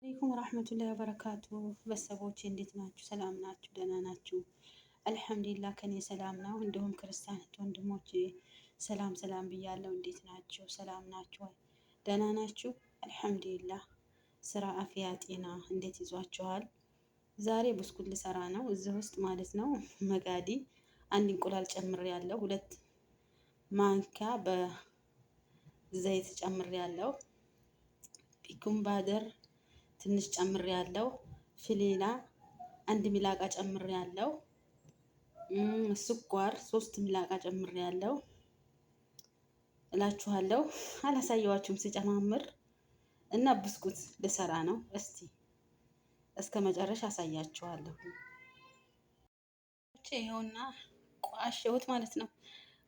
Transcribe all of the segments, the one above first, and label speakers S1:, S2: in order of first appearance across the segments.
S1: አለይኩም ወራህመቱላሂ ወበረካቱ። ቤተሰቦቼ እንዴት ናችሁ? ሰላም ናችሁ? ደህና ናችሁ? አልሐምዱሊላህ ከኔ ሰላም ነው። እንዲሁም ክርስቲያን ወንድሞቼ ሰላም ሰላም ብያለሁ። እንዴት ናችሁ? ሰላም ናችሁ? ደህና ናችሁ? አልሐምዱሊላህ። ስራ፣ አፍያ፣ ጤና እንዴት ይዟችኋል? ዛሬ ብስኩት ልሰራ ነው እዚህ ውስጥ ማለት ነው። መጋዲ አንድ እንቁላል ጨምሬ ያለው፣ ሁለት ማንኪያ በዘይት ጨምሬ ያለው፣ ቢኩን ባደር ትንሽ ጨምሬ ያለው፣ ፍሌላ አንድ ሚላቃ ጨምሬ ያለው፣ ስኳር 3 ሚላቃ ጨምሬ ያለው እላችኋለሁ። አላሳየዋችሁም ስጨማምር እና ብስኩት ልሰራ ነው። እስቲ እስከ መጨረሻ አሳያችኋለሁ። ይኸውና ቋሸሁት ማለት ነው።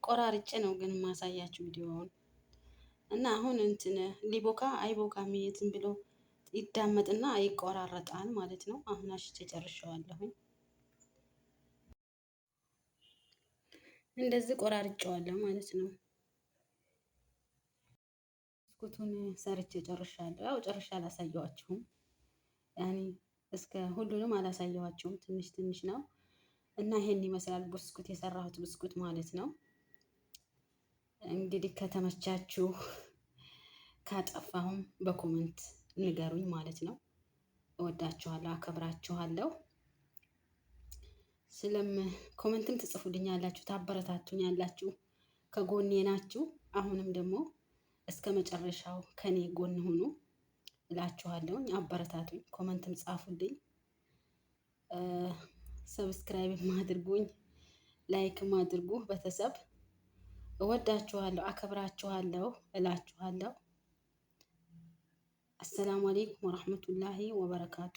S1: ቆራርጬ ነው ግን ማሳያችሁ ቪዲዮውን እና አሁን እንትን ሊቦካ አይቦካም የትን ብሎ ይዳመጥና ይቆራረጣል ማለት ነው። አሁን አሽቼ ጨርሼዋለሁኝ። እንደዚህ ቆራርጬዋለሁ ማለት ነው። ብስኩቱን ሰርቼ ጨርሻለሁ። ያው ጨርሼ አላሳየዋችሁም፣ ያኔ እስከ ሁሉንም አላሳየዋችሁም፣ ትንሽ ትንሽ ነው እና ይሄን ይመስላል ብስኩት የሰራሁት ብስኩት ማለት ነው። እንግዲህ ከተመቻችሁ ካጠፋሁም በኮመንት ንገሩኝ ማለት ነው። እወዳችኋለሁ፣ አከብራችኋለሁ። ኮመንትም ትጽፉልኛላችሁ፣ ታበረታቱኛላችሁ፣ ከጎኔ ናችሁ። አሁንም ደግሞ እስከ መጨረሻው ከኔ ጎን ሁኑ እላችኋለሁ። አበረታቱኝ፣ ኮመንትም ጻፉልኝ፣ ሰብስክራይብም አድርጉኝ፣ ላይክም አድርጉ። ቤተሰብ እወዳችኋለሁ፣ አከብራችኋለሁ እላችኋለሁ። አሰላሙ አሌይኩም ወረህመቱላሂ ወበረካቱ።